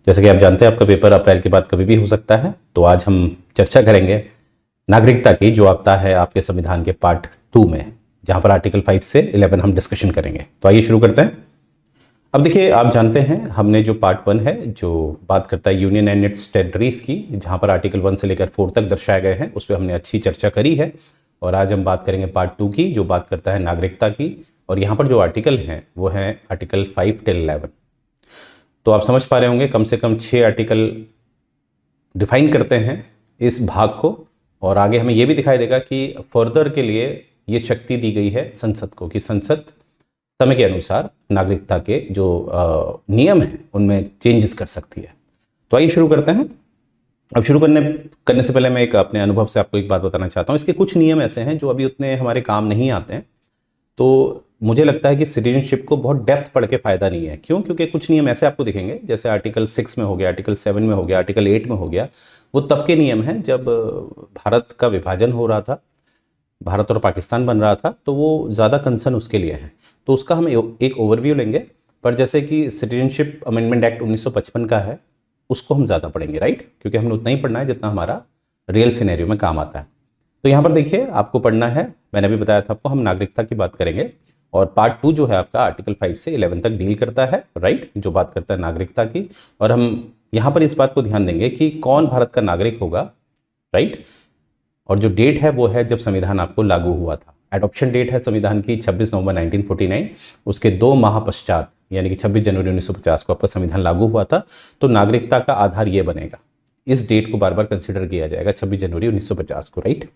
जैसे कि आप जानते हैं आपका पेपर अप्रैल के बाद कभी भी हो सकता है। तो आज हम चर्चा करेंगे नागरिकता की, जो आता है आपके संविधान के पार्ट 2 में, जहां पर आर्टिकल 5 से 11 हम डिस्कशन करेंगे। तो आइए शुरू करते हैं। अब देखिए, आप जानते हैं हमने जो पार्ट 1 है जो बात करता है यूनियन एंड इट्स टेरिटरीज की, जहां पर आर्टिकल 1 से लेकर 4 तक दर्शाए गए हैं, उस पर हमने अच्छी चर्चा करी है। और आज हम बात करेंगे पार्ट 2 की, जो बात करता है नागरिकता की। और यहाँ पर जो आर्टिकल हैं वो हैं आर्टिकल 5 till 11। तो आप समझ पा रहे होंगे, कम से कम 6 आर्टिकल डिफाइन करते हैं इस भाग को। और आगे हमें यह भी दिखाई देगा कि फर्दर के लिए ये शक्ति दी गई है संसद को, कि संसद समय के अनुसार नागरिकता के जो नियम हैं उनमें चेंजेस कर सकती है। तो आइए शुरू करते हैं। अब शुरू करने से पहले मैं एक अपने अनुभव से आपको एक बात बताना चाहता हूँ। इसके कुछ नियम ऐसे हैं जो अभी उतने हमारे काम नहीं आते हैं। तो मुझे लगता है कि सिटीजनशिप को बहुत डेप्थ पढ़ के फायदा नहीं है। क्यों? क्योंकि कुछ नियम ऐसे आपको दिखेंगे, जैसे आर्टिकल 6 में हो गया, आर्टिकल 7 में हो गया, आर्टिकल 8 में हो गया। वो तब के नियम हैं जब भारत का विभाजन हो रहा था, भारत और पाकिस्तान बन रहा था, तो वो ज़्यादा कंसर्न उसके लिए है। तो उसका हम एक ओवरव्यू लेंगे। पर जैसे कि सिटीजनशिप अमेंडमेंट एक्ट 1955 का है, उसको हम ज़्यादा पढ़ेंगे, राइट? क्योंकि हमने उतना ही पढ़ना है जितना हमारा रियल सिनेरियो में काम आता है। तो यहाँ पर देखिए, आपको पढ़ना है, मैंने अभी बताया था आपको, हम नागरिकता की बात करेंगे। और पार्ट 2 जो है आपका आर्टिकल 5 से 11 तक डील करता है, राइट, जो बात करता है नागरिकता की। और हम यहाँ पर इस बात को ध्यान देंगे कि कौन भारत का नागरिक होगा, राइट। और जो डेट है वो है जब संविधान आपको लागू हुआ था। एडॉप्शन डेट है संविधान की 26 नवंबर 1949। उसके 2 माह पश्चात, यानी कि 26 जनवरी 1950 को आपका संविधान लागू हुआ था। तो नागरिकता का आधार ये बनेगा, इस डेट को बार बार कंसिडर किया जाएगा, 26 जनवरी 1950 को, राइट।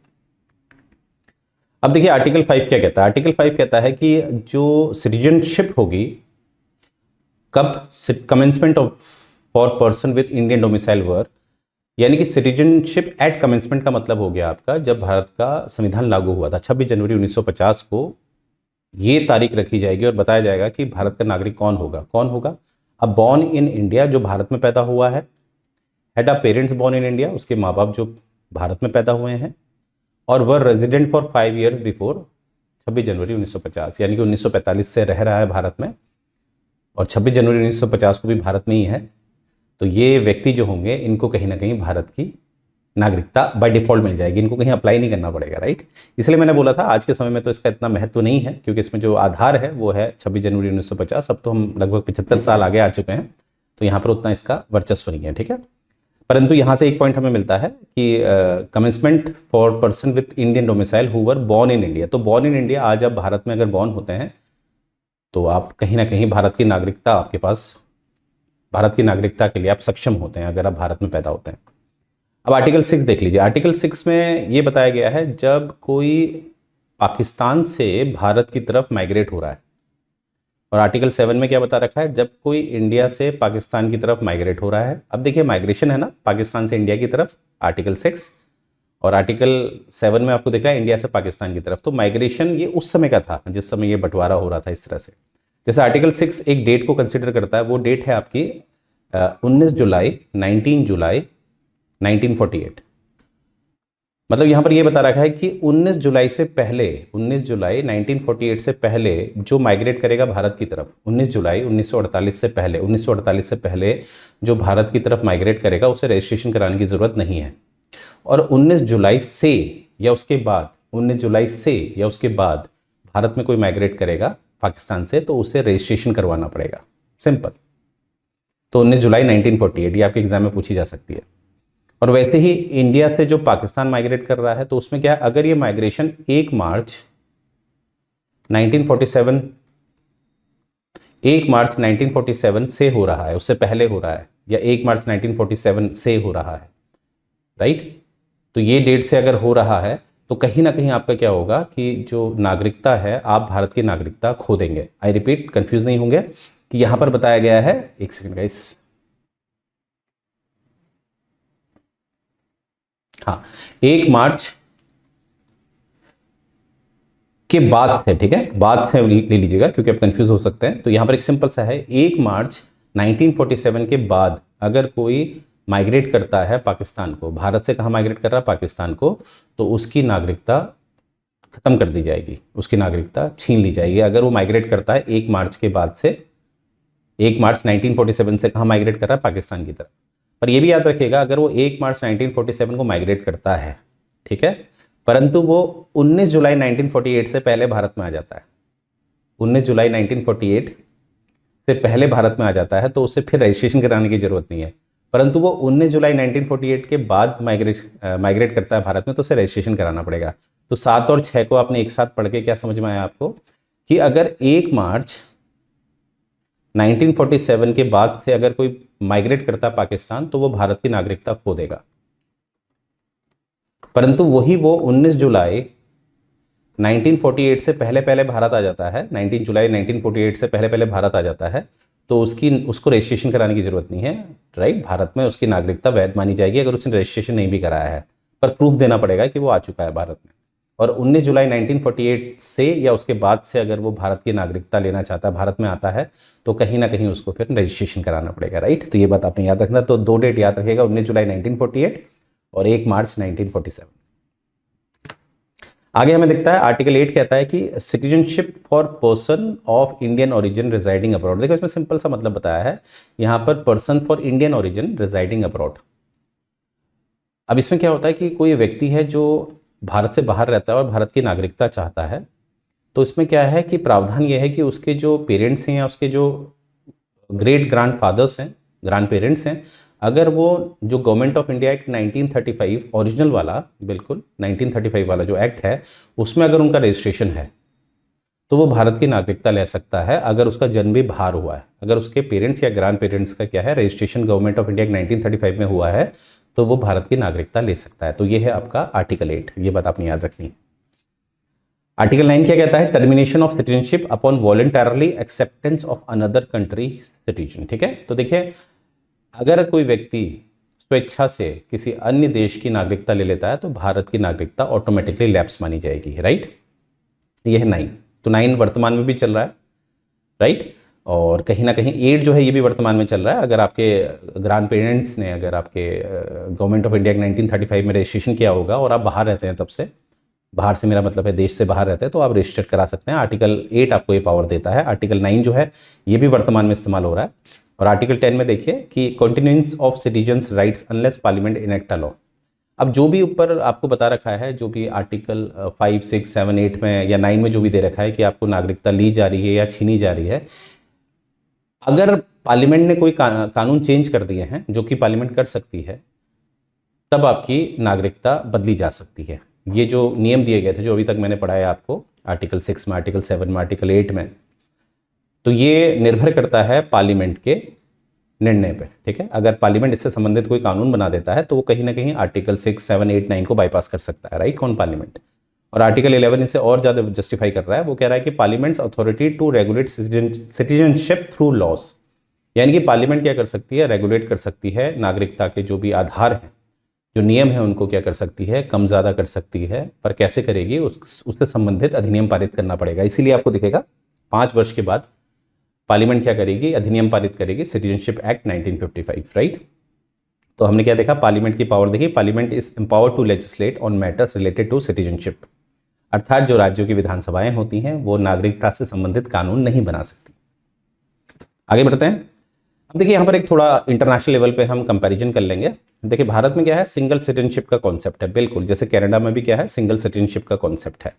अब देखिए आर्टिकल 5 क्या कहता है। आर्टिकल 5 कहता है कि जो सिटीजनशिप होगी कब, commencement of for person with Indian domicile वर, यानी कि सिटीजनशिप एट कमेंसमेंट का मतलब हो गया आपका जब भारत का संविधान लागू हुआ था 26 जनवरी 1950 को। ये तारीख रखी जाएगी और बताया जाएगा कि भारत का नागरिक कौन होगा। कौन होगा? अब बॉर्न इन इंडिया, जो भारत में पैदा हुआ है, had a parents born in India, उसके माँ बाप जो भारत में पैदा हुए हैं, और वह रेजिडेंट फॉर 5 ईयर्स बिफोर 26 जनवरी 1950, यानी कि 1945 से रह रहा है भारत में और 26 जनवरी 1950 को भी भारत में ही है। तो ये व्यक्ति जो होंगे, इनको कहीं ना कहीं भारत की नागरिकता बाय डिफॉल्ट मिल जाएगी, इनको कहीं अप्लाई नहीं करना पड़ेगा, राइट। इसलिए मैंने बोला था आज के समय में तो इसका इतना महत्व नहीं है, क्योंकि इसमें जो आधार है वो है 26 जनवरी 1950। अब तो हम लगभग 75 साल आगे आ चुके हैं, तो यहाँ पर उतना इसका वर्चस्व नहीं है, ठीक है। परंतु यहाँ से एक पॉइंट हमें मिलता है कि commencement for person with Indian domicile who were born in India. तो बॉर्न इन इंडिया, आज आप भारत में अगर बॉर्न होते हैं तो आप कहीं ना कहीं भारत की नागरिकता आपके पास, भारत की नागरिकता के लिए आप सक्षम होते हैं अगर आप भारत में पैदा होते हैं। अब आर्टिकल 6 देख लीजिए। आर्टिकल 6 में ये बताया गया है जब कोई पाकिस्तान से भारत की तरफ माइग्रेट हो रहा है। और आर्टिकल 7 में क्या बता रखा है? जब कोई इंडिया से पाकिस्तान की तरफ माइग्रेट हो रहा है। अब देखिए, माइग्रेशन है ना पाकिस्तान से इंडिया की तरफ, आर्टिकल 6। और आर्टिकल 7 में आपको दिख रहा है इंडिया से पाकिस्तान की तरफ। तो माइग्रेशन ये उस समय का था जिस समय ये बंटवारा हो रहा था इस तरह से। जैसे आर्टिकल 6 एक डेट को कंसिडर करता है, वो डेट है आपकी 19 जुलाई 1948। मतलब यहाँ पर ये बता रखा है कि 19 जुलाई से पहले, 19 जुलाई 1948 से पहले जो माइग्रेट करेगा भारत की तरफ, 19 जुलाई 1948 से पहले, 1948 से पहले जो भारत की तरफ माइग्रेट करेगा उसे रजिस्ट्रेशन कराने की ज़रूरत नहीं है। और 19 जुलाई से या उसके बाद, 19 जुलाई से या उसके बाद भारत में कोई माइग्रेट करेगा पाकिस्तान से तो उसे रजिस्ट्रेशन करवाना पड़ेगा, सिंपल। तो 19 जुलाई 1948 ये आपके एग्जाम में पूछी जा सकती है। और वैसे ही इंडिया से जो पाकिस्तान माइग्रेट कर रहा है तो उसमें क्या है, अगर ये माइग्रेशन 1 मार्च 1947 से हो रहा है, उससे पहले हो रहा है, या 1 मार्च 1947 से हो रहा है, राइट। तो ये डेट से अगर हो रहा है तो कहीं ना कहीं आपका क्या होगा कि जो नागरिकता है, आप भारत की नागरिकता खो देंगे। आई रिपीट, कंफ्यूज नहीं होंगे कि यहां पर बताया गया है, एक सेकंड गाइस, हाँ, 1 मार्च के बाद से, ठीक है, बाद से ले लीजिएगा क्योंकि आप कंफ्यूज हो सकते हैं। तो यहां पर एक सिंपल सा है, 1 मार्च 1947 के बाद अगर कोई माइग्रेट करता है पाकिस्तान को, भारत से कहाँ माइग्रेट कर रहा है? पाकिस्तान को, तो उसकी नागरिकता खत्म कर दी जाएगी, उसकी नागरिकता छीन ली जाएगी अगर वो माइग्रेट करता है 1 मार्च के बाद से 1 मार्च 1947 से कहाँ माइग्रेट कर रहा है? पाकिस्तान की तरफ। पर ये भी याद रखिएगा, अगर वो 1 मार्च 1947 को माइग्रेट करता है, ठीक है, परंतु वो 19 जुलाई 1948 से पहले भारत में आ जाता है, 19 जुलाई 1948 से पहले भारत में आ जाता है, तो उसे फिर रजिस्ट्रेशन कराने की जरूरत नहीं है। परंतु वो 19 जुलाई 1948 के बाद माइग्रेट करता है भारत में, तो उसे रजिस्ट्रेशन कराना पड़ेगा। तो 7 और 6 को आपने एक साथ पढ़ के क्या समझ में आया आपको कि अगर 1 मार्च 1947 के बाद से अगर कोई माइग्रेट करता है पाकिस्तान, तो वो भारत की नागरिकता खो देगा। परंतु वही वो 19 जुलाई 1948 से पहले पहले भारत आ जाता है, 19 जुलाई 1948 से पहले पहले भारत आ जाता है, तो उसको रजिस्ट्रेशन कराने की जरूरत नहीं है, राइट। भारत में उसकी नागरिकता वैध मानी जाएगी अगर उसने रजिस्ट्रेशन नहीं भी कराया है, पर प्रूफ देना पड़ेगा कि वो आ चुका है भारत में। और 19 जुलाई 1948 से या उसके बाद से अगर वो भारत की नागरिकता लेना चाहता है, भारत में आता है, तो कहीं ना कहीं उसको फिर रजिस्ट्रेशन कराना पड़ेगा, राइट। तो ये बात आपने याद रखना। तो 2 डेट याद रखिएगा, 19 जुलाई 1948 और 1 मार्च 1947। आगे हमें दिखता है आर्टिकल 8 कहता है कि citizenship for person of Indian origin residing abroad. देखो इसमें सिंपल सा मतलब बताया है, यहां पर person for Indian origin residing abroad. अब इसमें क्या होता है कि कोई व्यक्ति है जो भारत से बाहर रहता है और भारत की नागरिकता चाहता है, तो इसमें क्या है कि प्रावधान यह है कि उसके जो पेरेंट्स हैं या उसके जो ग्रेट ग्रैंड फादर्स हैं, ग्रैंड पेरेंट्स हैं, अगर वो जो government of India act 1935 original वाला, बिल्कुल 1935 वाला जो एक्ट है, उसमें अगर उनका रजिस्ट्रेशन है, तो वो भारत की नागरिकता ले सकता है अगर उसका जन्म भी बाहर हुआ है। अगर उसके पेरेंट्स या ग्रैंड पेरेंट्स का क्या है, registration government of India act 1935 में हुआ है, तो वो भारत की नागरिकता ले सकता है। तो ये है आपका आर्टिकल 8, ये बात आपने याद रखनी है। आर्टिकल 9 क्या कहता है? Termination of citizenship upon voluntarily acceptance of another country citizen. ठीक है, तो देखिए अगर कोई व्यक्ति स्वेच्छा से किसी अन्य देश की नागरिकता ले लेता है, तो भारत की नागरिकता ऑटोमेटिकली लैप्स मानी जाएगी, राइट। ये है 9। तो 9 वर्तमान में भी चल रहा है, राइट। और कहीं ना कहीं 8 जो है ये भी वर्तमान में चल रहा है। अगर आपके ग्रैंड पेरेंट्स ने, अगर आपके गवर्नमेंट ऑफ इंडिया 1935 में रजिस्ट्रेशन किया होगा और आप बाहर रहते हैं, तब से बाहर से मेरा मतलब है देश से बाहर रहते हैं, तो आप रजिस्टर करा सकते हैं। आर्टिकल 8 आपको ये पावर देता है। आर्टिकल 9 जो है ये भी वर्तमान में इस्तेमाल हो रहा है। और आर्टिकल 10 में देखिए कि continuance of citizens rights unless parliament enact a law. अब जो भी ऊपर आपको बता रखा है, जो भी आर्टिकल 5, 6, 7, 8 में या 9 में जो भी दे रखा है कि आपको नागरिकता ली जा रही है या छीनी जा रही है, अगर पार्लियामेंट ने कोई कानून चेंज कर दिए हैं, जो कि पार्लियामेंट कर सकती है, तब आपकी नागरिकता बदली जा सकती है। ये जो नियम दिए गए थे, जो अभी तक मैंने पढ़ाया आपको, आर्टिकल 6 में, आर्टिकल 7 में, आर्टिकल 8 में, तो ये निर्भर करता है पार्लियामेंट के निर्णय पे। ठीक है, अगर पार्लियामेंट इससे संबंधित कोई कानून बना देता है, तो वो कहीं ना कहीं आर्टिकल 6, 7, 8, 9 को बाईपास कर सकता है, राइट। कौन? पार्लियामेंट। और आर्टिकल 11 इसे और ज्यादा जस्टिफाई कर रहा है। वो कह रहा है कि parliament's authority to regulate citizenship through laws, यानी कि पार्लियामेंट क्या कर सकती है? रेगुलेट कर सकती है नागरिकता के जो भी आधार हैं, जो नियम है, उनको क्या कर सकती है? कम ज़्यादा कर सकती है। पर कैसे करेगी? उससे संबंधित अधिनियम पारित करना पड़ेगा। इसीलिए आपको दिखेगा 5 वर्ष के बाद पार्लियामेंट क्या करेगी? अधिनियम पारित करेगी, सिटीजनशिप एक्ट 1955, राइट। तो हमने क्या देखा? पार्लियामेंट की पावर देखी। Parliament is empowered to legislate on matters related to citizenship, अर्थात जो राज्यों की विधानसभाएं होती हैं वो नागरिकता से संबंधित कानून नहीं बना सकती। आगे बढ़ते हैं। अब देखिए यहाँ पर एक थोड़ा इंटरनेशनल लेवल पे हम कंपैरिजन कर लेंगे। देखिए भारत में क्या है? सिंगल सिटीजनशिप का कॉन्सेप्ट है, बिल्कुल जैसे कनाडा में भी क्या है? सिंगल सिटीजनशिप का कॉन्सेप्ट है।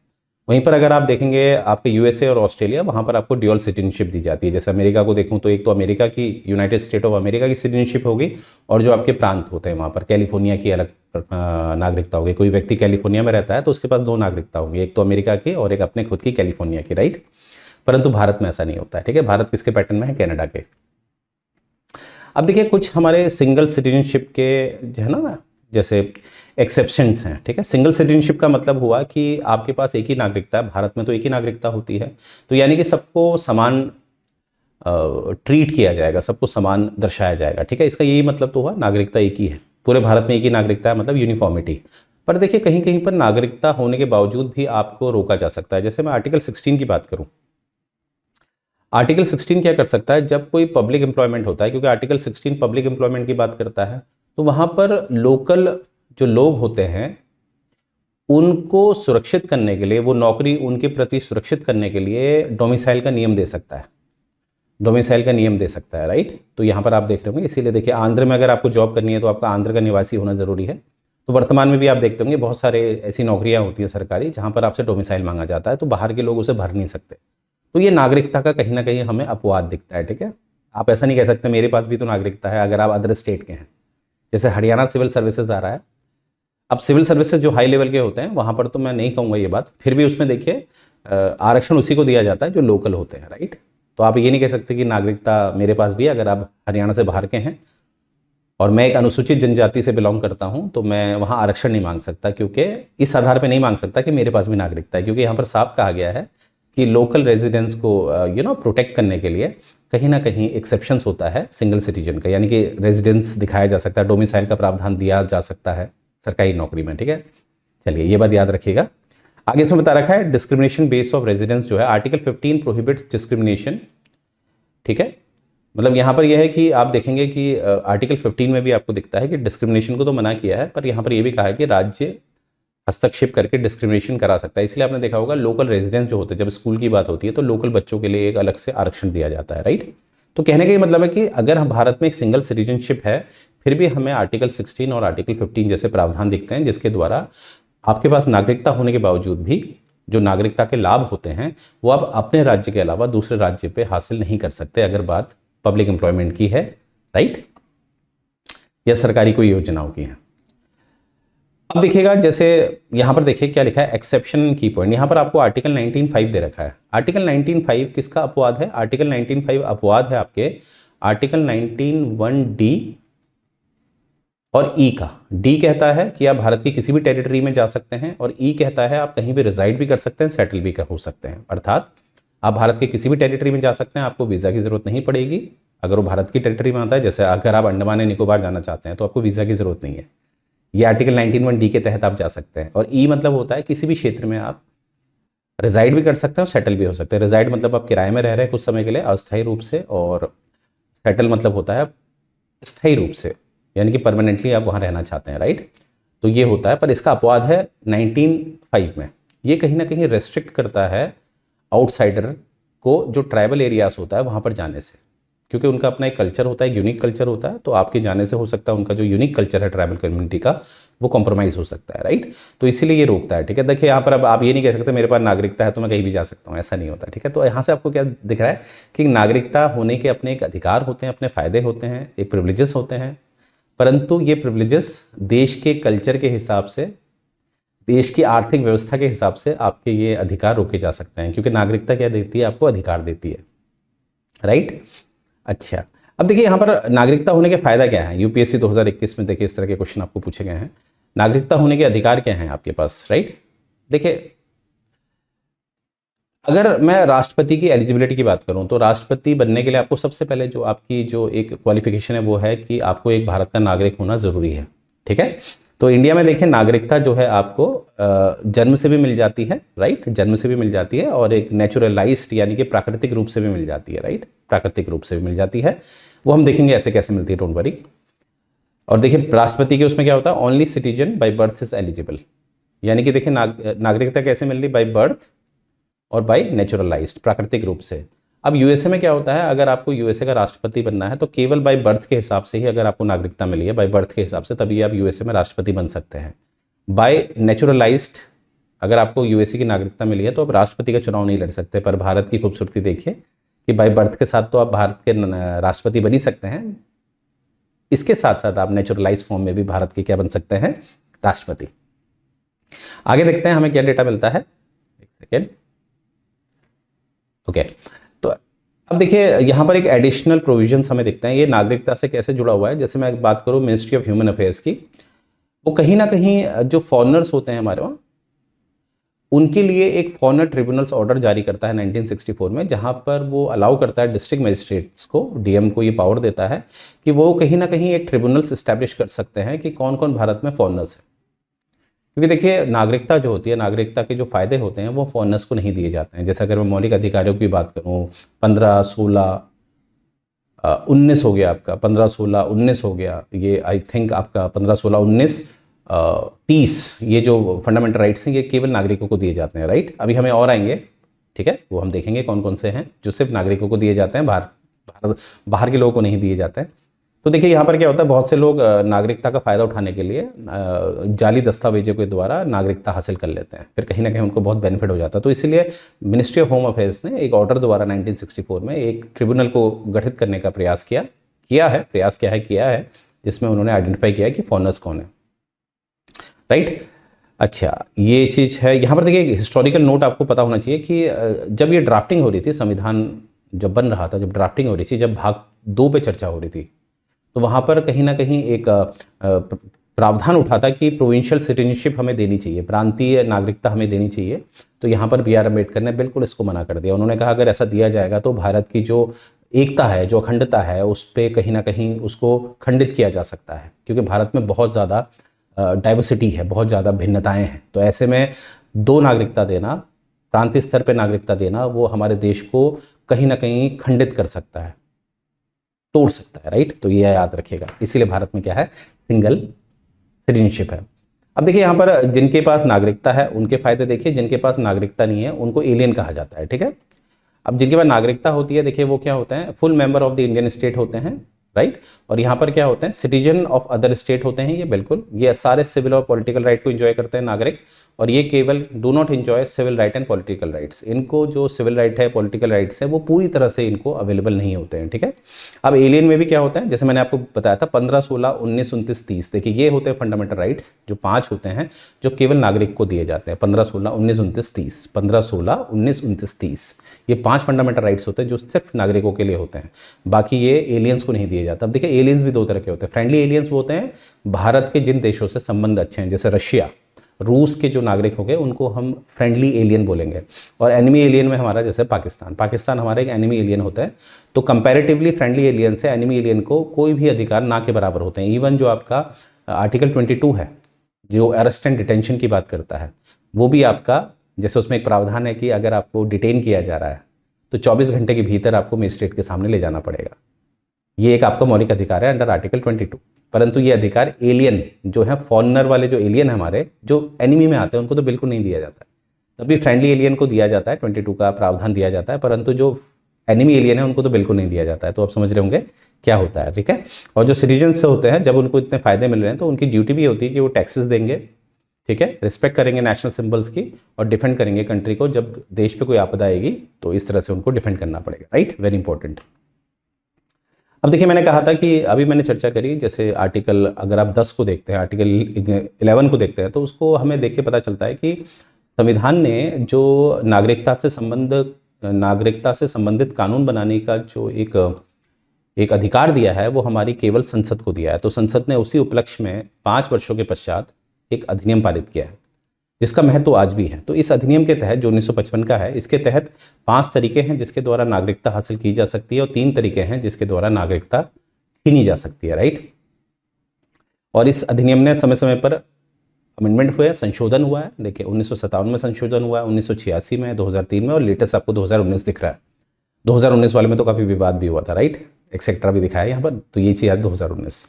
वहीं पर अगर आप देखेंगे आपके यूएसए और ऑस्ट्रेलिया, वहां पर आपको ड्यूअल सिटीजनशिप दी जाती है। जैसे अमेरिका को देखूं तो एक तो अमेरिका की, यूनाइटेड स्टेट ऑफ अमेरिका की सिटीजनशिप होगी, और जो आपके प्रांत होते हैं वहां पर कैलिफोर्निया की अलग नागरिकता होगी। कोई व्यक्ति कैलिफोर्निया में रहता है तो उसके पास 2 नागरिकता होंगी, एक तो अमेरिका की और एक अपने खुद की कैलिफोर्निया की, राइट। परंतु भारत में ऐसा नहीं होता है। ठीक है, भारत किसके पैटर्न में है? कनाडा के। अब देखिए कुछ हमारे सिंगल सिटीजनशिप के जो है ना, जैसे एक्सेप्शंस हैं। ठीक है, सिंगल सिटीजनशिप का मतलब हुआ कि आपके पास एक ही नागरिकता है, भारत में तो एक ही नागरिकता होती है, तो यानी कि सबको समान ट्रीट किया जाएगा, सबको समान दर्शाया जाएगा। ठीक है, इसका यही मतलब तो हुआ, नागरिकता एक ही है, पूरे भारत में एक ही नागरिकता है, मतलब यूनिफॉर्मिटी। पर देखिए कहीं कहीं पर नागरिकता होने के बावजूद भी आपको रोका जा सकता है। जैसे मैं आर्टिकल 16 की बात करूं, आर्टिकल 16 क्या कर सकता है? जब कोई पब्लिक एम्प्लॉयमेंट होता है, क्योंकि आर्टिकल 16 पब्लिक एम्प्लॉयमेंट की बात करता है, तो वहां पर लोकल जो लोग होते हैं उनको सुरक्षित करने के लिए, वो नौकरी उनके प्रति सुरक्षित करने के लिए डोमिसाइल का नियम दे सकता है। डोमिसाइल का नियम दे सकता है, राइट। तो यहाँ पर आप देख रहे होंगे, इसीलिए देखिए आंध्र में अगर आपको जॉब करनी है तो आपका आंध्र का निवासी होना ज़रूरी है। तो वर्तमान में भी आप देखते होंगे बहुत सारे ऐसी नौकरियाँ होती हैं सरकारी जहाँ पर आपसे डोमिसाइल मांगा जाता है, तो बाहर के लोग उसे भर नहीं सकते। तो ये नागरिकता का कहीं ना कहीं हमें अपवाद दिखता है, ठीक है। आप ऐसा नहीं कह सकते मेरे पास भी तो नागरिकता है अगर आप अदर स्टेट के हैं। जैसे हरियाणा सिविल सर्विसेज आ रहा है, अब सिविल सर्विसेज जो हाई लेवल के होते हैं वहाँ पर तो मैं नहीं कहूँगा ये बात, फिर भी उसमें देखिए आरक्षण उसी को दिया जाता है जो लोकल होते हैं, राइट। तो आप ये नहीं कह सकते कि नागरिकता मेरे पास भी है अगर आप हरियाणा से बाहर के हैं और मैं एक अनुसूचित जनजाति से बिलोंग करता हूं तो मैं वहां आरक्षण नहीं मांग सकता, क्योंकि इस आधार पे नहीं मांग सकता कि मेरे पास भी नागरिकता है, क्योंकि यहाँ पर साफ कहा गया है कि लोकल रेजिडेंस को प्रोटेक्ट करने के लिए कहीं ना कहीं एक्सेप्शंस होता है सिंगल सिटीजन का, यानी कि रेजिडेंस दिखाया जा सकता है, डोमिसाइल का प्रावधान दिया जा सकता है सरकारी नौकरी में, ठीक है। चलिए ये बात याद रखिएगा। आगे इसमें बता रखा है डिस्क्रिमिनेशन बेस ऑफ रेजिडेंस जो है आर्टिकल 15 प्रोहिबिट्स डिस्क्रिमिनेशन, ठीक है। मतलब यहाँ पर यह है कि आप देखेंगे कि आर्टिकल 15 में भी आपको दिखता है कि डिस्क्रिमिनेशन को तो मना किया है, पर यहाँ पर यह भी कहा है कि राज्य हस्तक्षेप करके डिस्क्रिमिनेशन करा सकता है। इसलिए आपने देखा होगा लोकल रेजिडेंस जो होते हैं, जब स्कूल की बात होती है तो लोकल बच्चों के लिए एक अलग से आरक्षण दिया जाता है, राइट। तो कहने का ये मतलब है कि अगर हम भारत में एक सिंगल सिटीजनशिप है फिर भी हमें आर्टिकल 16 और आर्टिकल 15 जैसे प्रावधान दिखते हैं जिसके द्वारा आपके पास नागरिकता होने के बावजूद भी जो नागरिकता के लाभ होते हैं वो आप अपने राज्य के अलावा दूसरे राज्य पे हासिल नहीं कर सकते अगर बात पब्लिक एम्प्लॉयमेंट की है, राइट, या सरकारी कोई योजनाओं की है। अब देखिएगा जैसे यहां पर देखिए क्या लिखा है एक्सेप्शन की पॉइंट, यहां पर आपको आर्टिकल 19(5) दे रखा है। आर्टिकल 19(5) किसका अपवाद है? आर्टिकल 19(5) अपवाद है आपके आर्टिकल 19(1)(d) और ई का। डी कहता है कि आप भारत की किसी भी टेरिटरी में जा सकते हैं और ई कहता है आप कहीं भी रिजाइड भी कर सकते हैं, सेटल भी हो सकते हैं। अर्थात आप भारत के किसी भी टेरिटरी में जा सकते हैं, आपको वीज़ा की ज़रूरत नहीं पड़ेगी अगर वो भारत की टेरिटरी में आता है। जैसे अगर आप अंडमान एंड निकोबार जाना चाहते हैं तो आपको वीज़ा की ज़रूरत नहीं है, ये आर्टिकल 19(1)(d) के तहत आप जा सकते हैं। और ई मतलब होता है किसी भी क्षेत्र में आप रिजाइड भी कर सकते हैं और सेटल भी हो सकते हैं। रिजाइड मतलब आप किराए में रह रहे हैं कुछ समय के लिए अस्थायी रूप से, और सेटल मतलब होता है स्थायी रूप से, यानी कि परमानेंटली आप वहाँ रहना चाहते हैं, राइट। तो ये होता है, पर इसका अपवाद है 19(5) में। ये कहीं ना कहीं रेस्ट्रिक्ट करता है आउटसाइडर को जो ट्राइबल एरियाज होता है वहाँ पर जाने से, क्योंकि उनका अपना एक कल्चर होता है, यूनिक कल्चर होता है। तो आपके जाने से हो सकता है उनका जो यूनिक कल्चर है ट्राइबल कम्युनिटी का वो कॉम्प्रोमाइज़ हो सकता है, राइट। तो इसीलिए ये रोकता है, ठीक है। देखिए यहाँ पर अब आप ये नहीं कह सकते मेरे पास नागरिकता है तो मैं कहीं भी जा सकता हूँ, ऐसा नहीं होता, ठीक है। तो यहाँ से आपको क्या दिख रहा है कि नागरिकता होने के अपने एक अधिकार होते हैं, अपने फ़ायदे होते हैं, एक प्रिविलेजेस होते हैं, परंतु ये प्रिविलेजेस देश के कल्चर के हिसाब से, देश की आर्थिक व्यवस्था के हिसाब से आपके ये अधिकार रोके जा सकते हैं, क्योंकि नागरिकता क्या देती है? आपको अधिकार देती है, राइट। अच्छा, अब देखिए यहाँ पर नागरिकता होने के फायदा क्या है। यूपीएससी 2021 में देखिए इस तरह के क्वेश्चन आपको पूछे गए हैं। नागरिकता होने के अधिकार क्या हैं आपके पास, राइट। देखिए अगर मैं राष्ट्रपति की एलिजिबिलिटी की बात करूं तो राष्ट्रपति बनने के लिए आपको सबसे पहले जो आपकी जो एक क्वालिफिकेशन है वो है कि आपको एक भारत का नागरिक होना जरूरी है, ठीक है। तो इंडिया में देखिए नागरिकता जो है आपको जन्म से भी मिल जाती है, राइट, जन्म से भी मिल जाती है, और एक नेचुरलाइज्ड यानी कि प्राकृतिक रूप से भी मिल जाती है, राइट, प्राकृतिक रूप से भी मिल जाती है। वो हम देखेंगे ऐसे कैसे मिलती है, डोंट वरी। और देखिए राष्ट्रपति के उसमें क्या होता है, only citizen by birth is eligible, यानी कि देखिए नागरिकता कैसे मिल रही, बाई बर्थ और बाई नेचुरलाइज्ड, प्राकृतिक रूप से। अब यूएसए में क्या होता है, अगर आपको यूएसए का राष्ट्रपति बनना है तो केवल बाई बर्थ के हिसाब से ही अगर आपको नागरिकता मिली है, बाई बर्थ के हिसाब से, तभी आप यूएसए में राष्ट्रपति बन सकते हैं। बाय नेचुरलाइज्ड अगर आपको यूएसए की नागरिकता मिली है तो आप राष्ट्रपति का चुनाव नहीं लड़ सकते। पर भारत की खूबसूरती देखिए कि बाई बर्थ के साथ तो आप भारत के राष्ट्रपति बन ही सकते हैं, इसके साथ साथ आप नेचुरलाइज्ड फॉर्म में भी भारत के क्या बन सकते हैं, राष्ट्रपति। आगे देखते हैं हमें क्या डेटा मिलता है, एक सेकेंड। ओके, तो अब देखिए यहाँ पर एक एडिशनल प्रोविजंस हमें दिखते हैं, ये नागरिकता से कैसे जुड़ा हुआ है। जैसे मैं बात करूँ मिनिस्ट्री ऑफ ह्यूमन अफेयर्स की, वो कहीं ना कहीं जो फॉरेनर्स होते हैं हमारे वहाँ, उनके लिए एक फॉरेनर ट्रिब्यूनल्स ऑर्डर जारी करता है 1964 में, जहाँ पर वो अलाउ करता है डिस्ट्रिक्ट मजिस्ट्रेट्स को, डीएम को ये पावर देता है कि वो कहीं ना कहीं एक ट्रिब्यूनल्स इस्टेब्लिश कर सकते हैं कि कौन कौन भारत में फॉरेनर्स हैं। क्योंकि देखिए नागरिकता जो होती है, नागरिकता के जो फायदे होते हैं वो फॉरेनर्स को नहीं दिए जाते हैं। जैसे अगर मैं मौलिक अधिकारों की बात करूँ, 15, 16, 19 हो गया आपका, 15, 16, 19 हो गया, ये आई थिंक आपका 15, 16, 19, 30, ये जो फंडामेंटल राइट्स हैं ये केवल नागरिकों को दिए जाते हैं, राइट। अभी हमें और आएंगे, ठीक है, वो हम देखेंगे कौन कौन से हैं जो सिर्फ नागरिकों को दिए जाते हैं, बाहर के लोगों को नहीं दिए जाते हैं। तो देखिए यहाँ पर क्या होता है, बहुत से लोग नागरिकता का फ़ायदा उठाने के लिए जाली दस्तावेजों के द्वारा नागरिकता हासिल कर लेते हैं, फिर कहीं ना कहीं उनको बहुत बेनिफिट हो जाता है। तो इसीलिए मिनिस्ट्री ऑफ होम अफेयर्स ने एक ऑर्डर द्वारा 1964 में एक ट्रिब्यूनल को गठित करने का प्रयास किया है, जिसमें उन्होंने आइडेंटिफाई किया कि फॉरेनर्स कौन है, राइट। अच्छा, ये चीज़ है। यहाँ पर देखिए हिस्टोरिकल नोट आपको पता होना चाहिए कि जब ये ड्राफ्टिंग हो रही थी, संविधान जब बन रहा था, जब ड्राफ्टिंग हो रही थी, जब भाग 2 पे चर्चा हो रही थी, तो वहाँ पर कहीं ना कहीं एक प्रावधान उठा था कि प्रोविंशियल सिटीजनशिप हमें देनी चाहिए, प्रांतीय नागरिकता हमें देनी चाहिए। तो यहाँ पर बी आर अम्बेडकर ने बिल्कुल इसको मना कर दिया। उन्होंने कहा अगर ऐसा दिया जाएगा तो भारत की जो एकता है, जो अखंडता है, उस पर कहीं ना कहीं उसको खंडित किया जा सकता है, क्योंकि भारत में बहुत ज़्यादा डाइवर्सिटी है, बहुत ज़्यादा भिन्नताएं हैं। तो ऐसे में 2 नागरिकता देना, प्रांतीय स्तर पर नागरिकता देना, वो हमारे देश को कहीं ना कहीं खंडित कर सकता है, तोड़ सकता है, राइट। तो ये याद रखिएगा, इसीलिए भारत में क्या है, सिंगल सिटीजनशिप है। अब देखिए यहाँ पर जिनके पास नागरिकता है उनके फायदे देखिए, जिनके पास नागरिकता नहीं है उनको एलियन कहा जाता है, ठीक है। अब जिनके पास नागरिकता होती है, देखिए वो क्या होते हैं, full member of the Indian state होते हैं, राइट। और यहाँ पर क्या होते हैं, सिटीजन ऑफ अदर स्टेट होते हैं। ये बिल्कुल, ये सारे सिविल और पॉलिटिकल राइट को एंजॉय करते हैं नागरिक, और ये केवल do not enjoy civil right and political rights. इनको जो सिविल राइट है, पॉलिटिकल राइट्स है, वो पूरी तरह से इनको अवेलेबल नहीं होते हैं, ठीक है। अब एलियन में भी क्या होता है, जैसे मैंने आपको बताया था 15, 16, 19, 29, 30, देखिए ये होते हैं फंडामेंटल राइट्स, जो 5 होते हैं जो केवल नागरिक को दिए जाते हैं। 15, 16, 19, 29, 30, 15, 16, 19, 29, 30, ये 5 फंडामेंटल राइट्स होते हैं जो सिर्फ नागरिकों के लिए होते हैं, बाकी ये एलियंस को नहीं दिए जाते। अब देखिए एलियंस भी 2 तरह के होते हैं। फ्रेंडली एलियंस वो होते हैं भारत के जिन देशों से संबंध अच्छे हैं, जैसे रशिया, रूस के जो नागरिक हो गए उनको हम फ्रेंडली एलियन बोलेंगे। और एनिमी एलियन में हमारा जैसे पाकिस्तान हमारा एक एनिमी एलियन होता है। तो कंपैरेटिवली फ्रेंडली एलियन से एनिमी एलियन को कोई भी अधिकार ना के बराबर होते हैं। इवन जो आपका आर्टिकल 22 है, जो अरेस्ट एंड डिटेंशन की बात करता है, वो भी आपका, जैसे उसमें एक प्रावधान है कि अगर आपको डिटेन किया जा रहा है तो 24 घंटे के भीतर आपको मजिस्ट्रेट के सामने ले जाना पड़ेगा। ये एक आपका मौलिक अधिकार है अंडर आर्टिकल 22। परंतु ये अधिकार एलियन जो है, फॉरेनर वाले जो एलियन है हमारे, जो एनिमी में आते हैं, उनको तो बिल्कुल नहीं दिया जाता है। तभी फ्रेंडली एलियन को दिया जाता है, 22 का प्रावधान दिया जाता है, परंतु जो एनिमी एलियन है उनको तो बिल्कुल नहीं दिया जाता है। तो आप समझ रहे होंगे क्या होता है, ठीक है। और जो सिटीजन से होते हैं, जब उनको इतने फायदे मिल रहे हैं तो उनकी ड्यूटी भी होती है कि वो टैक्सेस देंगे, ठीक है, रिस्पेक्ट करेंगे नेशनल सिंबल्स की, और डिफेंड करेंगे कंट्री को। जब देश पे कोई आपदा आएगी तो इस तरह से उनको डिफेंड करना पड़ेगा, राइट, वेरी इंपॉर्टेंट। अब देखिए मैंने कहा था कि अभी मैंने चर्चा करी, जैसे आर्टिकल, अगर आप 10 को देखते हैं, आर्टिकल 11 को देखते हैं, तो उसको हमें देख के पता चलता है कि संविधान ने जो नागरिकता से संबंधित कानून बनाने का जो एक अधिकार दिया है, वो हमारी केवल संसद को दिया है। तो संसद ने उसी उपलक्ष्य में 5 वर्षों के पश्चात एक अधिनियम पारित किया है, जिसका महत्व आज भी है। तो इस अधिनियम के तहत, जो 1955 का है, इसके तहत 5 तरीके हैं जिसके द्वारा नागरिकता हासिल की जा सकती है, और 3 तरीके हैं जिसके द्वारा नागरिकता छीनी जा सकती है, राइट। और इस अधिनियम ने समय समय पर अमेंडमेंट हुए, संशोधन हुआ है। देखिए 1957 में संशोधन हुआ है, 1986 में, 2003 में, और लेटेस्ट आपको 2019 दिख रहा है। 2019 वाले में तो काफी विवाद भी हुआ था, राइट, एक्सेट्रा भी दिखाया यहाँ पर। तो ये चीज है 2019।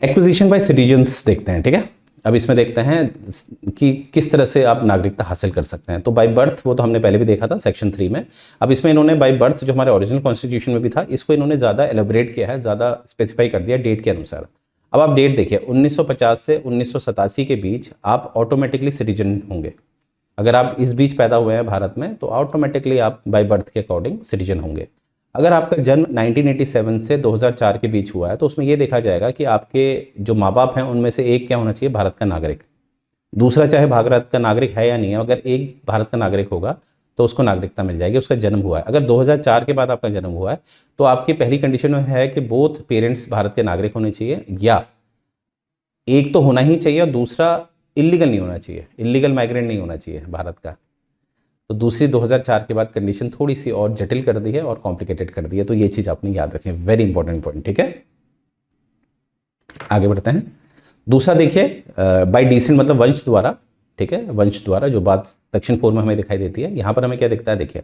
एक्विजिशन बाय सिटीजन्स देखते हैं, ठीक है। अब इसमें देखते हैं कि किस तरह से आप नागरिकता हासिल कर सकते हैं। तो बाय बर्थ, वो तो हमने पहले भी देखा था सेक्शन 3 में। अब इसमें इन्होंने बाय बर्थ, जो हमारे ओरिजिनल कॉन्स्टिट्यूशन में भी था, इसको इन्होंने ज़्यादा एलोबरेट किया है, ज़्यादा स्पेसिफाई कर दिया डेट के अनुसार। अब आप डेट देखिए, 1950 से 1987 के बीच आप ऑटोमेटिकली सिटीजन होंगे। अगर आप इस बीच पैदा हुए हैं भारत में, तो ऑटोमेटिकली आप बाय बर्थ के अकॉर्डिंग सिटीजन होंगे। अगर आपका जन्म 1987 से 2004 के बीच हुआ है, तो उसमें यह देखा जाएगा कि आपके जो माँ बाप हैं उनमें से एक क्या होना चाहिए, भारत का नागरिक। दूसरा चाहे भारत का नागरिक है या नहीं है, अगर एक भारत का नागरिक होगा तो उसको नागरिकता मिल जाएगी, उसका जन्म हुआ है। अगर 2004 के बाद आपका जन्म हुआ है, तो आपकी पहली कंडीशन है कि बोथ पेरेंट्स भारत के नागरिक होने चाहिए, या एक तो होना ही चाहिए और दूसरा इलीगल नहीं होना चाहिए, इलीगल माइग्रेंट नहीं होना चाहिए भारत का। तो दूसरी 2004 के बाद कंडीशन थोड़ी सी और जटिल कर दी है और कॉम्प्लिकेटेड कर दी है। तो ये चीज आपने याद रखनी है, वेरी इंपॉर्टेंट पॉइंट, ठीक है। आगे बढ़ते हैं। दूसरा देखिए, बाय डिसेंट मतलब वंश द्वारा, ठीक है, वंश द्वारा, जो बात सेक्शन 4 में हमें दिखाई देती है। यहाँ पर हमें क्या दिखता है, देखिए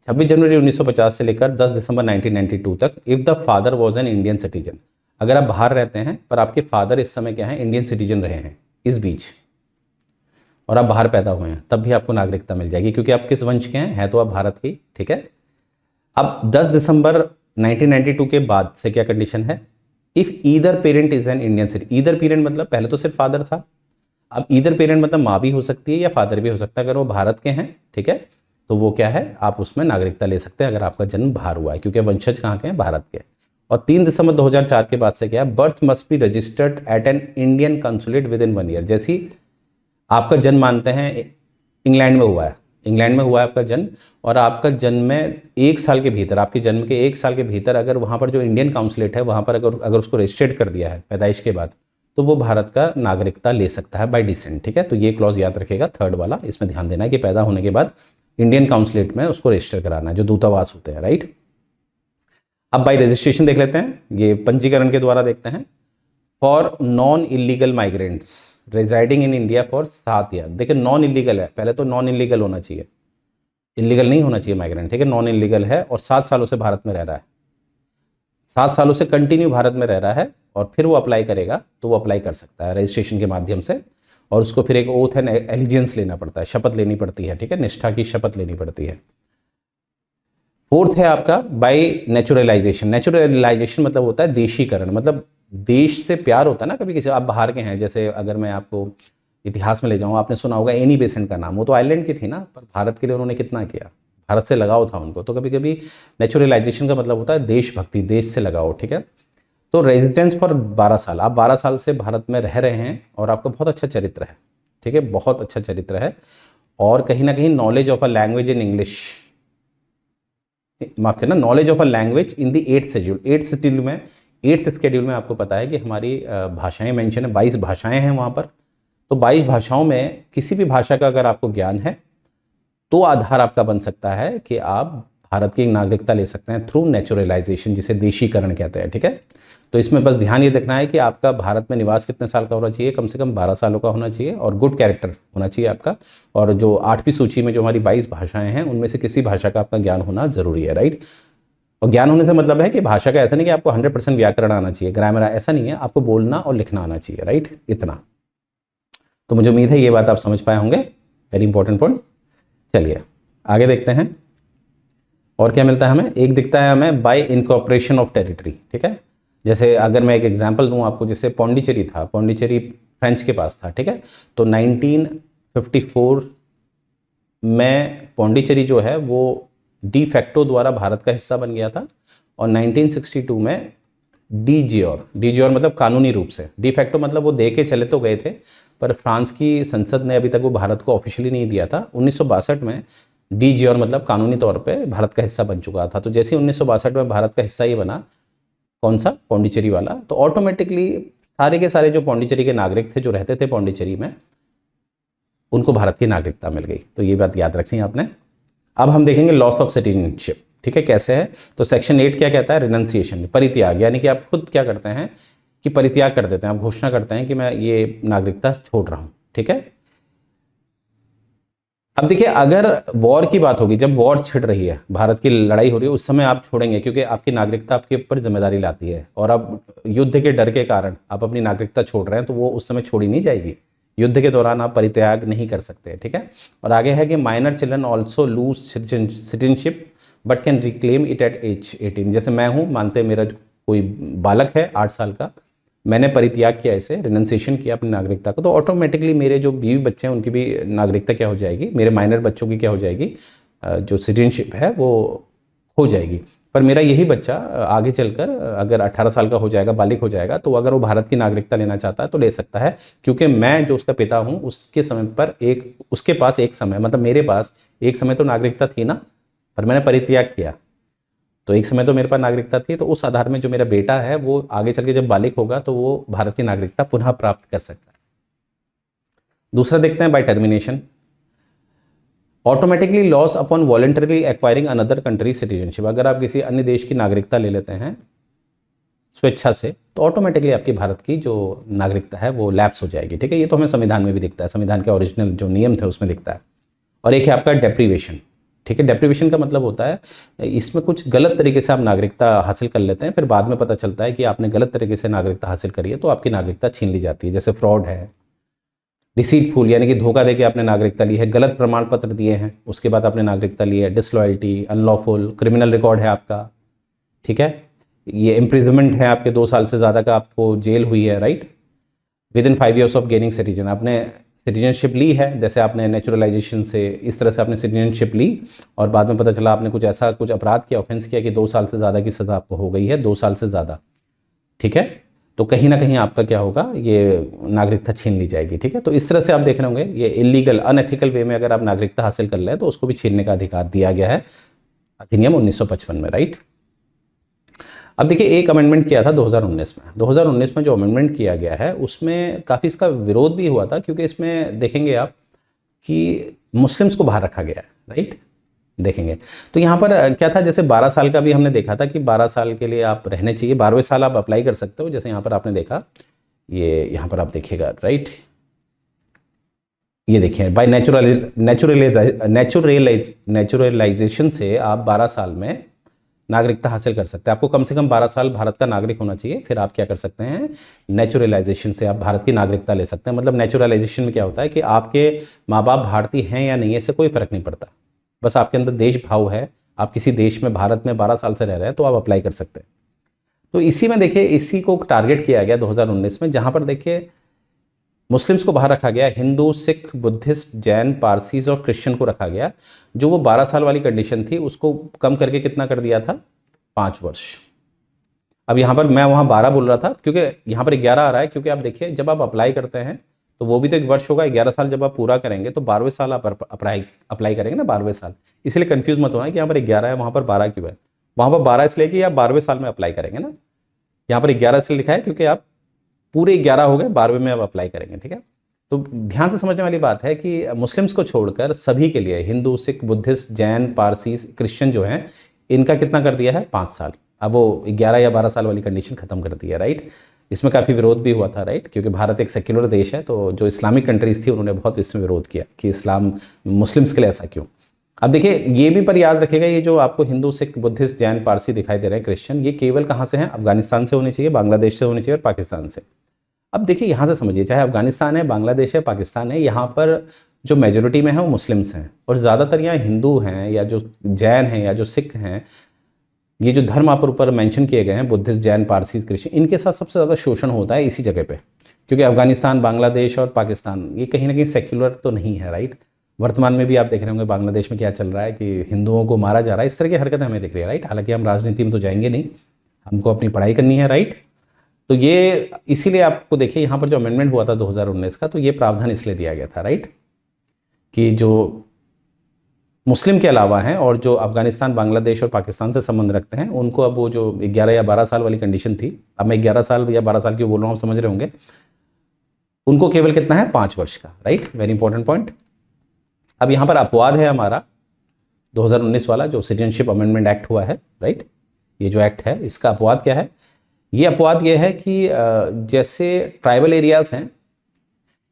26 जनवरी 1950 से लेकर 10 दिसंबर 1992 तक, if the father was an Indian citizen, अगर आप बाहर रहते हैं पर आपके फादर इस समय क्या है, इंडियन सिटीजन रहे हैं इस बीच, और आप बाहर पैदा हुए हैं, तब भी आपको नागरिकता मिल जाएगी, क्योंकि आप किस वंश के हैं तो आप भारत की, ठीक है। अब 10 दिसंबर 1992 के बाद से क्या कंडीशन है, if either parent is an Indian citizen. Either parent मतलब पहले तो सिर्फ फादर था, अब ईदर पेरेंट मतलब माँ भी हो सकती है या फादर भी हो सकता है। अगर वो भारत के हैं, ठीक है, तो वो क्या है, आप उसमें नागरिकता ले सकते हैं अगर आपका जन्म बाहर हुआ है, क्योंकि वंशज कहाँ के हैं, भारत के। और 3 दिसंबर 2004 के बाद से क्या है, birth must be registered eight an Indian consulate with in 1 year. जैसी आपका जन्म मानते हैं इंग्लैंड में हुआ है, इंग्लैंड में हुआ है आपका जन्म, और आपका जन्म में 1 साल के भीतर, आपके जन्म के 1 साल के भीतर अगर वहाँ पर जो इंडियन काउंसलेट है वहाँ पर अगर उसको रजिस्टर्ड कर दिया है पैदाइश के बाद, तो वो भारत का नागरिकता ले सकता है बाय डिसेंट। ठीक है, तो ये क्लॉज याद रखेगा, थर्ड वाला, इसमें ध्यान देना है कि पैदा होने के बाद इंडियन काउंसलेट में उसको रजिस्टर कराना है, जो दूतावास होते हैं, राइट। अब बाय रजिस्ट्रेशन देख लेते हैं, ये पंजीकरण के द्वारा देखते हैं। For non illegal migrants residing in India for 7 year. देखिए नॉन इलीगल है, पहले तो नॉन इलीगल होना चाहिए, इलीगल नहीं होना चाहिए माइग्रेंट, ठीक है, नॉन इलीगल है और 7 सालों से भारत में रह रहा है, 7 सालों से कंटिन्यू भारत में रह रहा है, और फिर वो अप्लाई करेगा तो वो अप्लाई कर सकता है रजिस्ट्रेशन के माध्यम से, और उसको फिर एक ओथ एंड एलिजेंस लेना पड़ता है, शपथ लेनी पड़ती है, ठीक है, निष्ठा की शपथ लेनी पड़ती है। फोर्थ है आपका बाय नेचुरलाइजेशन। नेचुरलाइजेशन मतलब होता है देशीकरण, मतलब देश से प्यार होता है ना, कभी किसी आप बाहर के हैं, जैसे अगर मैं आपको इतिहास में ले जाऊँ, आपने सुना होगा एनी बेसेंट का नाम, वो तो आइलैंड की थी ना, पर भारत के लिए उन्होंने कितना किया, भारत से लगाव था उनको। तो कभी कभी नेचुरलाइजेशन का मतलब होता है देशभक्ति, देश से लगाव, ठीक है। तो रेजिडेंस फॉर 12 साल, आप 12 साल से भारत में रह रहे हैं और आपका बहुत अच्छा चरित्र है, ठीक है, बहुत अच्छा चरित्र है, और कहीं ना कहीं knowledge of a language in English, माफ करना, knowledge of a language in the 8th schedule. 8th schedule में आपको पता है कि हमारी भाषाएं मेंशन है, 22 भाषाएं हैं वहाँ पर। तो 22 भाषाओं में किसी भी भाषा का अगर आपको ज्ञान है तो आधार आपका बन सकता है कि आप भारत की नागरिकता ले सकते हैं थ्रू नेचुरलाइजेशन, जिसे देशीकरण कहते हैं, ठीक है। तो इसमें बस ध्यान ये देखना है कि आपका भारत में निवास कितने साल का होना चाहिए, कम से कम 12 सालों का होना चाहिए, और गुड कैरेक्टर होना चाहिए आपका, और जो 8वीं सूची में जो हमारी 22 भाषाएं हैं उनमें से किसी भाषा का आपका ज्ञान होना जरूरी है, राइट। और ज्ञान होने से मतलब है कि भाषा का ऐसा नहीं कि आपको 100% व्याकरण आना चाहिए, ग्रामर ऐसा नहीं है, आपको बोलना और लिखना आना चाहिए, राइट, इतना। तो मुझे उम्मीद है ये बात आप समझ पाए होंगे, वेरी इंपॉर्टेंट पॉइंट। चलिए आगे देखते हैं और क्या मिलता है हमें। एक दिखता है हमें बाय इनकॉर्पोरेशन ऑफ टेरिटरी, ठीक है। जैसे अगर मैं एक एग्जांपल दूं आपको, जैसे पौंडीचेरी था, पौंडीचेरी फ्रेंच के पास था, ठीक है। तो 1954 में पौंडीचेरी जो है वो डी फैक्टो द्वारा भारत का हिस्सा बन गया था, और 1962 में डी जियोर मतलब कानूनी रूप से, डी फैक्टो मतलब वो दे के चले तो गए थे, पर फ्रांस की संसद ने अभी तक वो भारत को ऑफिशियली नहीं दिया था। 1962 में डी जियोर मतलब कानूनी तौर पे भारत का हिस्सा बन चुका था। तो जैसे 1962 में भारत का हिस्सा ही बना, कौन सा, पौंडीचेरी वाला, तो ऑटोमेटिकली सारे के सारे जो पौंडीचेरी के नागरिक थे जो रहते थे पौंडीचेरी में, उनको भारत की नागरिकता मिल गई। तो ये बात याद रखनी है आपने। अब हम देखेंगे लॉस ऑफ सिटीजनशिप, ठीक है, कैसे है। तो सेक्शन 8 क्या कहता है, रिनंसिएशन, परित्याग, यानी कि आप खुद क्या करते हैं कि परित्याग कर देते हैं, आप घोषणा करते हैं कि मैं ये नागरिकता छोड़ रहा हूं, ठीक है। अब देखिए अगर वॉर की बात होगी, जब वॉर छिड़ रही है, भारत की लड़ाई हो रही है, उस समय आप छोड़ेंगे, क्योंकि आपकी नागरिकता आपके ऊपर जिम्मेदारी लाती है, और अब युद्ध के डर के कारण आप अपनी नागरिकता छोड़ रहे हैं, तो वो उस समय छोड़ी नहीं जाएगी। युद्ध के दौरान आप परित्याग नहीं कर सकते, ठीक है। और आगे है कि minor children also lose citizenship but can reclaim it at age 18। जैसे मैं हूँ, मानते मेरा कोई बालक है 8 साल का, मैंने परित्याग किया, इसे रिनंसिएशन किया अपनी नागरिकता को, तो ऑटोमेटिकली मेरे जो बीवी बच्चे हैं उनकी भी नागरिकता क्या हो जाएगी, मेरे माइनर बच्चों की क्या हो जाएगी, जो सिटीजनशिप है वो हो जाएगी। पर मेरा यही बच्चा आगे चलकर अगर 18 साल का हो जाएगा, बालिग हो जाएगा, तो अगर वो भारत की नागरिकता लेना चाहता है तो ले सकता है, क्योंकि मैं जो उसका पिता हूँ उसके समय पर उसके पास एक समय, मतलब मेरे पास एक समय तो नागरिकता थी ना, पर मैंने परित्याग किया, तो एक समय तो मेरे पास नागरिकता थी, तो उस आधार में जो मेरा बेटा है वो आगे चल के जब बालिग होगा तो वो भारत की नागरिकता पुनः प्राप्त कर सकता है। दूसरा देखते हैं by termination, automatically loss upon voluntarily acquiring another country citizenship. अगर आप किसी अन्य देश की नागरिकता ले लेते हैं स्वेच्छा से, तो ऑटोमेटिकली आपकी भारत की जो नागरिकता है वो लैप्स हो जाएगी, ठीक है। ये तो हमें संविधान में भी दिखता है, संविधान के ओरिजिनल जो नियम थे उसमें दिखता है। और एक है आपका डेप्रीवेशन, ठीक है। डेप्रीवेशन का मतलब होता है इसमें कुछ गलत तरीके से आप नागरिकता हासिल कर लेते हैं, फिर बाद में पता चलता है कि आपने गलत तरीके से नागरिकता हासिल करी है, तो आपकी नागरिकता छीन ली जाती है, जैसे फ्रॉड है, डिसीटफुल यानी कि धोखा देके आपने नागरिकता ली है, गलत प्रमाण पत्र दिए हैं उसके बाद आपने नागरिकता ली है, डिसलॉयल्टी, अनलॉफुल, क्रिमिनल रिकॉर्ड है आपका, ठीक है, ये इम्प्रिजनमेंट है आपके 2 साल से ज़्यादा का, आपको जेल हुई है, right, with in 5 years of gaining citizen, आपने सिटीजनशिप ली है, जैसे आपने नेचुरलाइजेशन से इस तरह से आपने सिटीजनशिप ली और बाद में पता चला आपने कुछ ऐसा कुछ अपराध किया, ऑफेंस किया कि 2 साल से ज़्यादा की सज़ा आपको हो गई है, 2 साल से ज़्यादा, ठीक है, तो कहीं ना कहीं आपका क्या होगा, ये नागरिकता छीन ली जाएगी, ठीक है। तो इस तरह से आप देख रहे होंगे ये इलीगल अनएथिकल वे में अगर आप नागरिकता हासिल कर लें तो उसको भी छीनने का अधिकार दिया गया है अधिनियम 1955 में, राइट। अब देखिए एक अमेंडमेंट किया था 2019 में, 2019 में जो अमेंडमेंट किया गया है उसमें काफ़ी इसका विरोध भी हुआ था, क्योंकि इसमें देखेंगे आप कि मुस्लिम्स को बाहर रखा गया है, राइट, देखेंगे तो यहाँ पर क्या था, जैसे 12 साल का भी हमने देखा था कि 12 साल के लिए आप रहने चाहिए, 12वें साल आप अप्लाई कर सकते हो, जैसे यहाँ पर आपने देखा, ये यहाँ पर आप देखिएगा, राइट, ये देखिए बाय नेचुरलाइजेशन से आप 12 साल में नागरिकता हासिल कर सकते हैं। आपको कम से कम 12 साल भारत का नागरिक होना चाहिए, फिर आप क्या कर सकते हैं, नेचुरलाइजेशन से आप भारत की नागरिकता ले सकते हैं। मतलब नेचुरलाइजेशन में क्या होता है कि आपके माँ बाप भारतीय हैं या नहीं, इससे कोई फर्क नहीं पड़ता, बस आपके अंदर देश भाव है, आप किसी देश में भारत में 12 साल से रह रहे हैं तो आप अप्लाई कर सकते हैं। तो इसी में देखिए इसी को टारगेट किया गया 2019 में, जहां पर देखिए मुस्लिम्स को बाहर रखा गया, हिंदू, सिख, बुद्धिस्ट, जैन, पारसीज और क्रिश्चियन को रखा गया। जो वो 12 साल वाली कंडीशन थी उसको कम करके कितना कर दिया था, 5 वर्ष। अब यहाँ पर मैं वहाँ 12 बोल रहा था क्योंकि यहाँ पर 11 आ रहा है, क्योंकि आप देखिए जब आप अप्लाई करते हैं तो वो भी तो एक वर्ष होगा, 11 साल जब आप पूरा करेंगे तो 12वें साल आप अप्लाई करेंगे ना, 12वें साल, इसलिए कंफ्यूज मत होना कि यहाँ पर 11 है वहाँ पर 12 क्यों है। वहाँ पर 12 इसलिए कि आप 12वें साल में अप्लाई करेंगे ना, यहाँ पर 11 इसलिए लिखा है क्योंकि आप पूरे 11 हो गए, 12वें में आप अप्लाई करेंगे, ठीक है। तो ध्यान से समझने वाली बात है कि मुस्लिम्स को छोड़कर सभी के लिए, हिंदू, सिख, बुद्धिस्ट, जैन, पारसी, क्रिश्चियन जो हैं, इनका कितना कर दिया है, 5 साल। अब वो 11 या 12 साल वाली कंडीशन खत्म कर दी है, राइट। इसमें काफ़ी विरोध भी हुआ था, राइट, क्योंकि भारत एक सेक्युलर देश है, तो जो इस्लामिक कंट्रीज थी उन्होंने बहुत इसमें विरोध किया कि इस्लाम मुस्लिम्स के लिए ऐसा क्यों। अब देखिए ये भी पर याद रखेगा, ये जो आपको हिंदू, सिख, बुद्धिस्ट, जैन, पारसी दिखाई दे रहे हैं, क्रिश्चियन, ये केवल कहाँ से हैं, अफगानिस्तान से होने चाहिए, बांग्लादेश से होने चाहिए और पाकिस्तान से। अब देखिए यहाँ से समझिए, चाहे अफगानिस्तान है, बांग्लादेश है, पाकिस्तान है, यहाँ पर जो मेजोरिटी में है वो मुस्लिम्स हैं, और ज़्यादातर यहाँ हिंदू हैं या जो जैन हैं या जो सिख हैं, ये जो धर्म आप ऊपर मेंशन किए गए हैं, बुद्धिस्ट, जैन, पारसी, क्रिश्चियन, इनके साथ सबसे ज़्यादा शोषण होता है इसी जगह पे, क्योंकि अफगानिस्तान, बांग्लादेश और पाकिस्तान ये कहीं ना कहीं सेक्युलर तो नहीं है, राइट। वर्तमान में भी आप देख रहे होंगे बांग्लादेश में क्या चल रहा है कि हिंदुओं को मारा जा रहा है, इस तरह की हरकतें हमें दिख रही है, राइट। हालांकि हम राजनीति में तो जाएंगे नहीं, हमको अपनी पढ़ाई करनी है, राइट। तो ये इसीलिए आपको देखिए यहाँ पर जो अमेंडमेंट हुआ था 2019 का, तो ये प्रावधान इसलिए दिया गया था, राइट, कि जो मुस्लिम के अलावा हैं और जो अफगानिस्तान, बांग्लादेश और पाकिस्तान से संबंध रखते हैं, उनको अब वो जो 11 या 12 साल वाली कंडीशन थी, अब मैं 11 साल या 12 साल की बोल रहा हूँ, आप समझ रहे होंगे, उनको केवल कितना है, 5 वर्ष का, राइट। Very important point. अब यहाँ पर अपवाद है हमारा 2019 वाला जो सिटीजनशिप अमेंडमेंट एक्ट हुआ है, राइट, ये जो एक्ट है इसका अपवाद क्या है, ये अपवाद ये है कि जैसे ट्राइबल एरियाज हैं,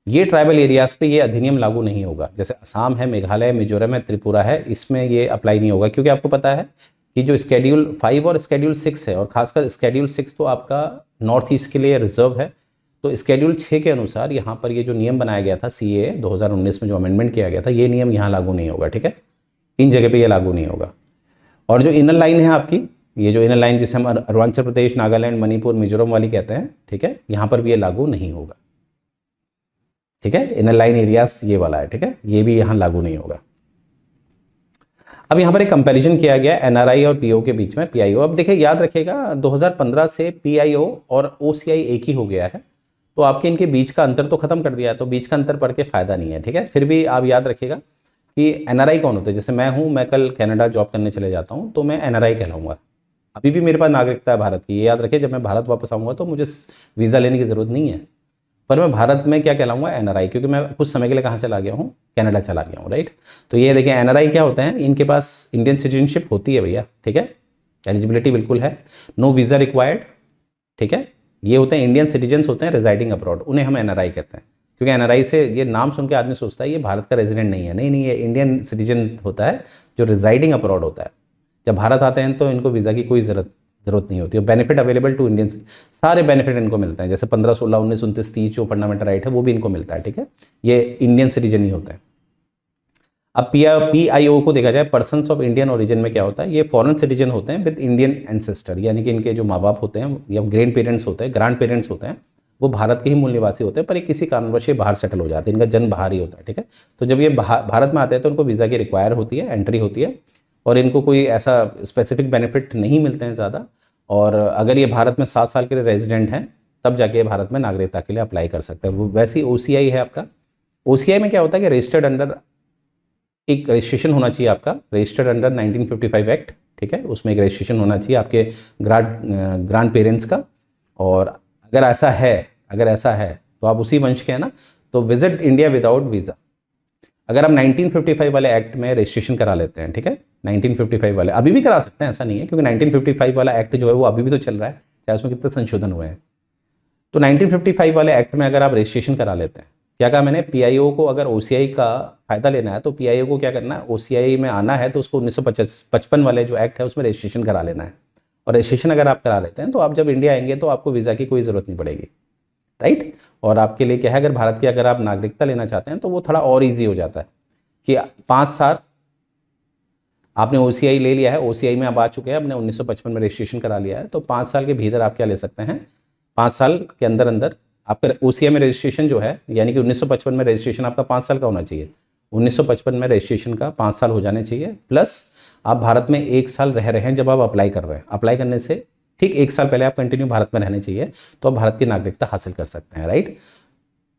ये ट्राइबल एरियाज पे ये अधिनियम लागू नहीं होगा। जैसे असम है, मेघालय, मिजोरम है, त्रिपुरा है, इसमें ये अप्लाई नहीं होगा, क्योंकि आपको पता है कि जो स्केड्यूल 5 और स्केड्यूल 6 है, और खासकर स्केड्यूल 6 तो आपका नॉर्थ ईस्ट के लिए रिजर्व है, तो स्केड्यूल 6 के अनुसार यहाँ पर ये जो नियम बनाया गया था CAA 2019 में जो अमेंडमेंट किया गया था, ये नियम यहाँ लागू नहीं होगा, ठीक है, इन जगह पर ये लागू नहीं होगा। और जो इनर लाइन है आपकी, ये जो इनर लाइन जिसे हम अरुणाचल प्रदेश, नागालैंड, मणिपुर, मिजोरम वाली कहते हैं, ठीक है, यहाँ पर भी ये लागू नहीं होगा, ठीक है। इनर लाइन एरियाज ये वाला है, ठीक है, ये भी यहाँ लागू नहीं होगा। अब यहाँ पर एक कंपैरिजन किया गया NRI और PO के बीच में, PIO। अब देखिए याद रखिएगा 2015 से PIO और OCI एक ही हो गया है, तो आपके इनके बीच का अंतर तो खत्म कर दिया है, तो बीच का अंतर पढ़ के फायदा नहीं है, ठीक है। फिर भी आप याद रखिएगा कि NRI कौन होते हैं, जैसे मैं हूँ, मैं कल कनाडा जॉब करने चले जाता हूँ तो मैं NRI कहलाऊंगा, अभी भी मेरे पास नागरिकता है भारत की, ये याद रखिए। जब मैं भारत वापस आऊँगा तो मुझे वीज़ा लेने की ज़रूरत नहीं है, पर मैं भारत में क्या कहलाऊंगा, NRI, क्योंकि मैं कुछ समय के लिए कहाँ चला गया हूँ, कनाडा चला गया हूँ, राइट। तो ये देखिए NRI क्या होते हैं, इनके पास इंडियन सिटीजनशिप होती है भैया, ठीक है, एलिजिबिलिटी बिल्कुल है, नो वीज़ा रिक्वायर्ड, ठीक है। ये होते हैं इंडियन सिटीजन्स होते हैं रेजिडिंग अब्रॉड, उन्हें हम NRI कहते हैं। क्योंकि NRI से ये नाम सुन के आदमी सोचता है ये भारत का रेजिडेंट नहीं है, नहीं, ये इंडियन सिटीजन होता है जो रिजाइडिंग अब्रॉड होता है। जब भारत आते हैं तो इनको वीज़ा की कोई ज़रूरत जरूरत नहीं होती है। बेनिफिट अवेलेबल टू इंडियंस, सारे बेनिफिट इनको मिलते हैं, जैसे 15, 16, 19, 29, 30 जो फंडामेंटल राइट है वो भी इनको मिलता है, ठीक है। ये इंडियन सिटीजन ही होता है। अब PIO को देखा जाए, पर्सन्स ऑफ इंडियन ओरिजिन में क्या होता है, ये फॉरेन सिटीजन होते हैं विद इंडियन एंसेस्टर, यानी कि इनके जो माँ बाप होते हैं या ग्रैंड पेरेंट्स होते हैं, ग्रांड पेरेंट्स होते हैं, वो भारत के ही मूल निवासी होते हैं, पर ये किसी कारणवश ये बाहर सेटल हो जाते हैं, इनका जन्म बाहर ही होता है, ठीक है। तो जब ये भारत में आते हैं तो उनको वीज़ा की रिक्वायर होती है, एंट्री होती है, और इनको कोई ऐसा स्पेसिफिक बेनिफिट नहीं मिलते हैं ज़्यादा। और अगर ये भारत में 7 साल के लिए रेजिडेंट हैं तब जाके ये भारत में नागरिकता के लिए अप्लाई कर सकते हैं। वो वैसे ही OCI है आपका। OCI में क्या होता है कि रजिस्टर्ड अंडर, एक रजिस्ट्रेशन होना चाहिए आपका, रजिस्टर्ड अंडर 1955 एक्ट, ठीक है। उसमें एक रजिस्ट्रेशन होना चाहिए आपके ग्रांड पेरेंट्स का। और अगर ऐसा है तो आप उसी वंश के हैं ना, तो विजिट इंडिया विदाउट वीज़ा। अगर हम 1955 वाले एक्ट में रजिस्ट्रेशन करा लेते हैं, ठीक है, 1955 वाले अभी भी करा सकते हैं, ऐसा नहीं है, क्योंकि 1955 वाला एक्ट जो है वो अभी भी तो चल रहा है, चाहे उसमें कितने संशोधन हुए हैं। तो 1955 वाले एक्ट में अगर आप रजिस्ट्रेशन करा लेते हैं, क्या कहा मैंने, PIO को अगर OCI का फायदा लेना है तो PIO को क्या करना है, OCI में आना है तो उसको 1955 वाले जो एक्ट है उसमें रजिस्ट्रेशन करा लेना है। और रजिस्ट्रेशन अगर आप करा लेते हैं तो आप जब इंडिया आएंगे तो आपको वीज़ा की कोई ज़रूरत नहीं पड़ेगी, राइट। और आपके लिए क्या है, अगर भारत की अगर आप नागरिकता लेना चाहते हैं तो वो थोड़ा और ईजी हो जाता है कि 5 साल आपने OCI ले लिया है, OCI में आप आ चुके हैं, आपने 1955 में रजिस्ट्रेशन करा लिया है, तो 5 साल के भीतर आप क्या ले सकते हैं, 5 साल के अंदर अंदर आपका OCI में रजिस्ट्रेशन जो है, यानी कि 1955 में रजिस्ट्रेशन आपका 5 साल का होना चाहिए, 1955 में रजिस्ट्रेशन का 5 साल हो जाने चाहिए, प्लस आप भारत में 1 साल रह रहे हैं जब आप अप्लाई कर रहे हैं, अप्लाई करने से ठीक 1 साल पहले आप कंटिन्यू भारत में रहने चाहिए, तो आप भारत की नागरिकता हासिल कर सकते हैं, राइट।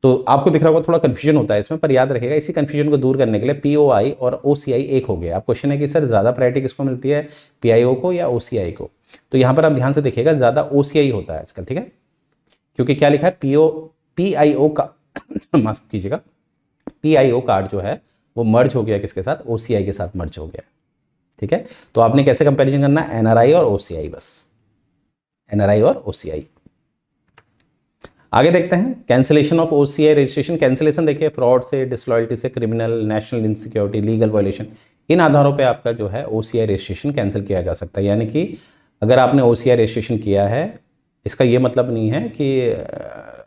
तो आपको दिख रहा होगा थोड़ा कंफ्यूजन होता है इसमें, पर याद रखिएगा इसी कंफ्यूजन को दूर करने के लिए POI और OCI एक हो गया। अब क्वेश्चन है कि सर ज़्यादा प्रायोरिटी किसको मिलती है, PIO को या OCI को, तो यहाँ पर आप ध्यान से देखिएगा, ज़्यादा OCI होता है आजकल, ठीक है, क्योंकि क्या लिखा है, PIO का माफ कीजिएगा, PIO कार्ड जो है वो मर्ज हो गया किसके साथ, OCI के साथ मर्ज हो गया, ठीक है। तो आपने कैसे कंपैरिजन करना है, NRI और OCI, बस NRI और OCI। आगे देखते हैं, cancellation of OCI registration. Cancellation देखिए, फ्रॉड से, डिसलॉयल्टी से, criminal, national insecurity, legal violation, इन आधारों पे आपका जो है OCI रजिस्ट्रेशन कैंसिल किया जा सकता है। यानी कि अगर आपने OCI रजिस्ट्रेशन किया है, इसका ये मतलब नहीं है कि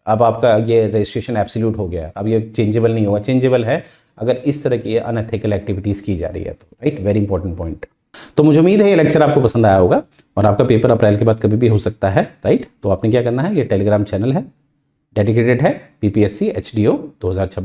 अब आपका ये रजिस्ट्रेशन एब्सोल्यूट हो गया, अब ये चेंजेबल नहीं होगा। चेंजेबल है अगर इस तरह की अनएथिकल एक्टिविटीज़ की जा रही है तो, राइट, वेरी इंपॉर्टेंट पॉइंट। तो मुझे उम्मीद है ये लेक्चर आपको पसंद आया होगा, और आपका पेपर अप्रैल के बाद कभी भी हो सकता है, राइट। तो आपने क्या करना है, ये टेलीग्राम चैनल है, डेडिकेटेड है PPSC HDO 2026